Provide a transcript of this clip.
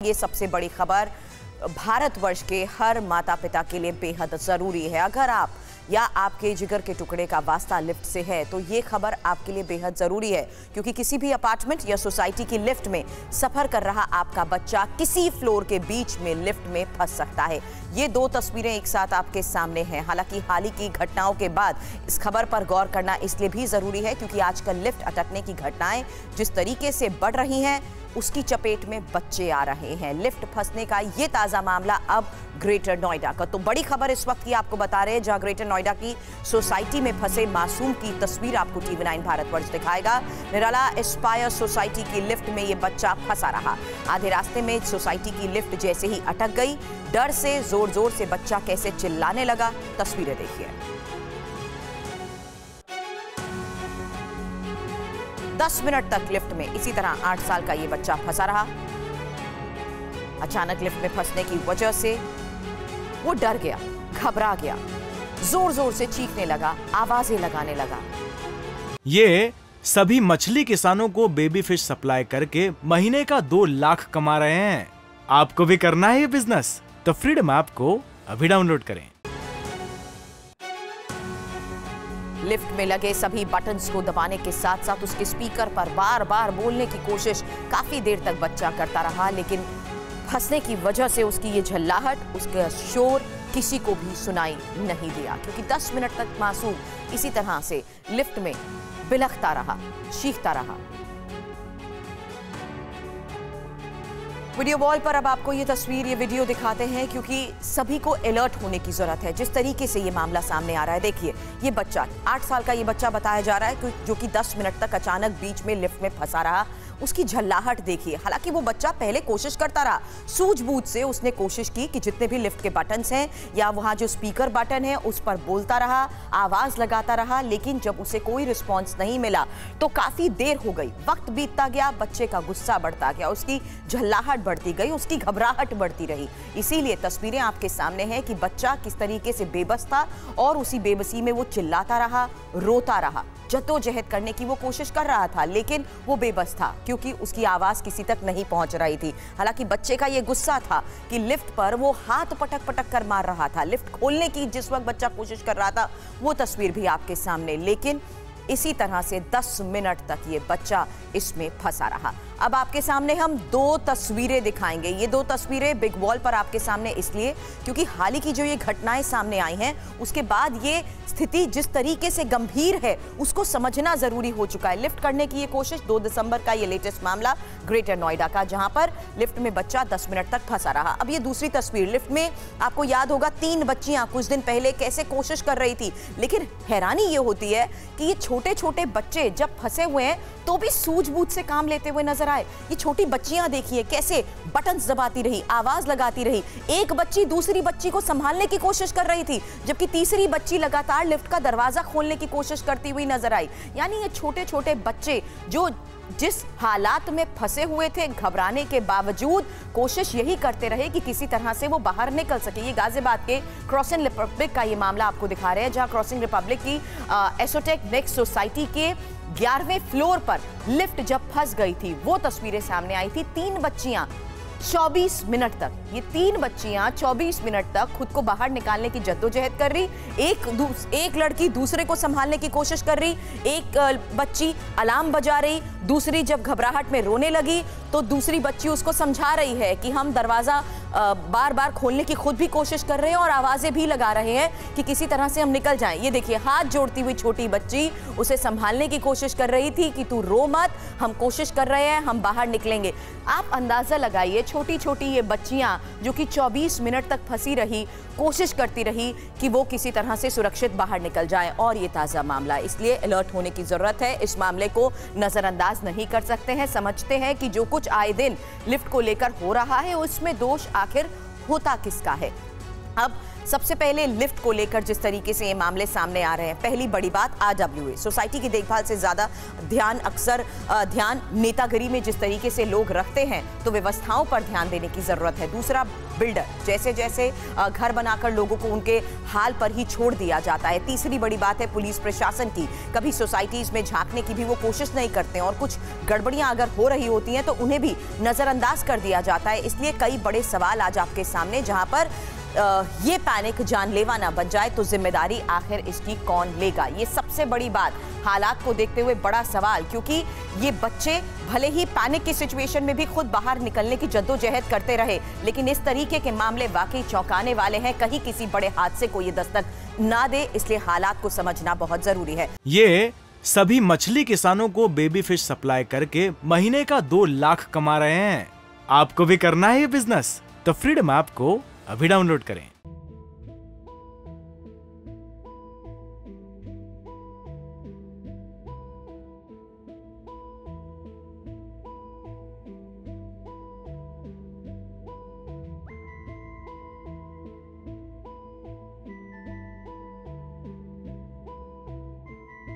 ये सबसे बड़ी खबर भारतवर्ष के हर माता पिता के लिए बेहद जरूरी है। अगर आप या आपके जिगर के टुकड़े का वास्ता लिफ्ट से है तो ये खबर आपके लिए बेहद जरूरी है, क्योंकि किसी भी अपार्टमेंट या सोसाइटी की लिफ्ट में सफर कर रहा आपका बच्चा किसी फ्लोर के बीच में लिफ्ट में फंस सकता है। ये दो तस्वीरें एक साथ आपके सामने हैं। हालांकि हाल ही की घटनाओं के बाद इस खबर पर गौर करना इसलिए भी जरूरी है क्योंकि आजकल लिफ्ट अटकने की घटनाएं जिस तरीके से बढ़ रही हैं उसकी चपेट में बच्चे आ रहे हैं। लिफ्ट फंसने का ये ताजा मामला अब ग्रेटर नोएडा का। तो बड़ी खबर इस वक्त की आपको बता रहे हैं, जहां ग्रेटर नोएडा की सोसाइटी में फंसे मासूम की तस्वीर आपको TV9 भारतवर्ष दिखाएगा। निराला एस्पायर सोसाइटी की लिफ्ट में ये बच्चा फंसा रहा। आधे रास्ते में सोसाइटी की लिफ्ट जैसे ही अटक गई, डर से जोर जोर से बच्चा कैसे चिल्लाने लगा, तस्वीरें देखिए। 10 मिनट तक लिफ्ट में इसी तरह 8 साल का ये बच्चा फंसा रहा। अचानक लिफ्ट में फंसने की वजह से वो डर गया, घबरा गया, जोर जोर से चीखने लगा, आवाजें लगाने लगा। ये सभी मछली किसानों को बेबी फिश सप्लाई करके महीने का 2 लाख कमा रहे हैं। आपको भी करना है ये बिजनेस? तो फ्रीडम ऐप को अभी डाउनलोड करें। लिफ्ट में लगे सभी बटन्स को दबाने के साथ साथ उसके स्पीकर पर बार बार बोलने की कोशिश काफी देर तक बच्चा करता रहा, लेकिन फंसने की वजह से उसकी ये झल्लाहट, उसका शोर किसी को भी सुनाई नहीं दिया, क्योंकि 10 मिनट तक मासूम इसी तरह से लिफ्ट में बिलखता रहा, चीखता रहा। वीडियो वॉल पर अब आपको ये तस्वीर, ये वीडियो दिखाते हैं क्योंकि सभी को अलर्ट होने की जरूरत है। जिस तरीके से ये मामला सामने आ रहा है, देखिए ये बच्चा 8 साल का ये बच्चा बताया जा रहा है जो कि 10 मिनट तक अचानक बीच में लिफ्ट में फंसा रहा। उसकी झल्लाहट देखिए। हालांकि वो बच्चा पहले कोशिश करता रहा, सूझबूझ से उसने कोशिश की कि जितने भी लिफ्ट के बटन्स हैं या वहां जो स्पीकर बटन है उस पर बोलता रहा, आवाज लगाता रहा, लेकिन जब उसे कोई रिस्पॉन्स नहीं मिला तो काफी देर हो गई। वक्त बीतता गया, बच्चे का गुस्सा बढ़ता गया, उसकी झल्लाहट बढ़ती गई, उसकी घबराहट बढ़ती रही। इसीलिए तस्वीरें आपके सामने हैं कि बच्चा किस तरीके से बेबस था और उसी बेबसी में वो चिल्लाता रहा, रोता रहा, जद्दोजहद करने की वो कोशिश कर रहा था, लेकिन वो बेबस था क्योंकि उसकी आवाज किसी तक नहीं पहुंच रही थी। हालांकि बच्चे का ये गुस्सा था कि लिफ्ट पर वो हाथ पटक पटक कर मार रहा था। लिफ्ट खोलने की जिस वक्त बच्चा कोशिश कर रहा था वो तस्वीर भी आपके सामने, लेकिन इसी तरह से 10 मिनट तक ये बच्चा इसमें फंसा रहा। अब आपके सामने हम 2 तस्वीरें दिखाएंगे। ये 2 तस्वीरें बिग वॉल पर आपके सामने इसलिए क्योंकि हाल ही की जो ये घटनाएं सामने आई हैं उसके बाद ये स्थिति जिस तरीके से गंभीर है उसको समझना जरूरी हो चुका है। लिफ्ट करने की ये कोशिश 2 दिसंबर का ये लेटेस्ट मामला ग्रेटर नोएडा का, जहां पर लिफ्ट में बच्चा 10 मिनट तक फंसा रहा। अब ये दूसरी तस्वीर, लिफ्ट में आपको याद होगा 3 बच्चियां कुछ दिन पहले कैसे कोशिश कर रही थी, लेकिन हैरानी ये होती है कि ये छोटे छोटे बच्चे जब फंसे हुए हैं तो भी सूझबूझ से काम लेते हुए नजर आए। ये छोटी बच्चियां देखिए कैसे बटन्स दबाती रही, आवाज लगाती रही। एक बच्ची दूसरी बच्ची को संभालने की कोशिश कर रही थी, जबकि तीसरी बच्ची लगातार लिफ्ट का दरवाजा खोलने की कोशिश करती हुई नजर आई। यानी ये छोटे छोटे बच्चे जो जिस हालात में फंसे हुए थे, घबराने के बावजूद कोशिश यही करते रहे कि किसी तरह से वो बाहर निकल सके। ये गाजियाबाद के क्रॉसिंग रिपब्लिक का ये मामला आपको दिखा रहे हैं, जहां क्रॉसिंग रिपब्लिक की एसोटेक नेक्स्ट सोसाइटी के 11वें फ्लोर पर लिफ्ट जब फंस गई थी वो तस्वीरें सामने आई थी। 3 बच्चियां 24 मिनट तक, ये 3 बच्चियां 24 मिनट तक खुद को बाहर निकालने की जद्दोजहद कर रही। एक लड़की दूसरे को संभालने की कोशिश कर रही, एक बच्ची अलार्म बजा रही, दूसरी जब घबराहट में रोने लगी तो दूसरी बच्ची उसको समझा रही है कि हम दरवाजा बार बार खोलने की खुद भी कोशिश कर रहे हैं और आवाजें भी लगा रहे हैं कि किसी तरह से हम निकल जाएं। ये देखिए हाथ जोड़ती हुई छोटी बच्ची उसे संभालने की कोशिश कर रही थी कि तू रो मत, हम कोशिश कर रहे हैं, हम बाहर निकलेंगे। आप अंदाजा लगाइए, छोटी छोटी ये बच्चियां जो कि 24 मिनट तक फंसी रही, कोशिश करती रही कि वो किसी तरह से सुरक्षित बाहर निकल जाए। और ये ताज़ा मामला, इसलिए अलर्ट होने की ज़रूरत है। इस मामले को नज़रअंदाज नहीं कर सकते हैं। समझते हैं कि जो कुछ आए दिन लिफ्ट को लेकर हो रहा है उसमें दोष आखिर होता किसका है। अब सबसे पहले लिफ्ट को लेकर जिस तरीके से ये मामले सामने आ रहे हैं, पहली बड़ी बात RWA सोसाइटी की देखभाल से ज्यादा ध्यान नेतागिरी में जिस तरीके से लोग रखते हैं तो व्यवस्थाओं पर ध्यान देने की जरूरत है। दूसरा, बिल्डर जैसे जैसे घर बनाकर लोगों को उनके हाल पर ही छोड़ दिया जाता है। तीसरी बड़ी बात है पुलिस प्रशासन की, कभी सोसाइटीज में झांकने की भी वो कोशिश नहीं करते और कुछ गड़बड़ियां अगर हो रही होती हैं तो उन्हें भी नजरअंदाज कर दिया जाता है। इसलिए कई बड़े सवाल आज आपके सामने, जहां पर ये पैनिक जानलेवा ना बन जाए तो जिम्मेदारी आखिर इसकी कौन लेगा, ये सबसे बड़ी बात। हालात को देखते हुए बड़ा सवाल, क्योंकि ये बच्चे भले ही पैनिक की सिचुएशन में भी खुद बाहर निकलने की जद्दोजहद करते रहे, लेकिन इस तरीके के मामले वाकई चौंकाने वाले हैं। कहीं किसी बड़े हादसे को ये दस्तक ना दे, इसलिए हालात को समझना बहुत जरूरी है। ये सभी मछली किसानों को बेबी फिश सप्लाई करके महीने का 2 लाख कमा रहे हैं। आपको भी करना है ये बिजनेस? तो फ्रीडम ऐप को अभी डाउनलोड करें।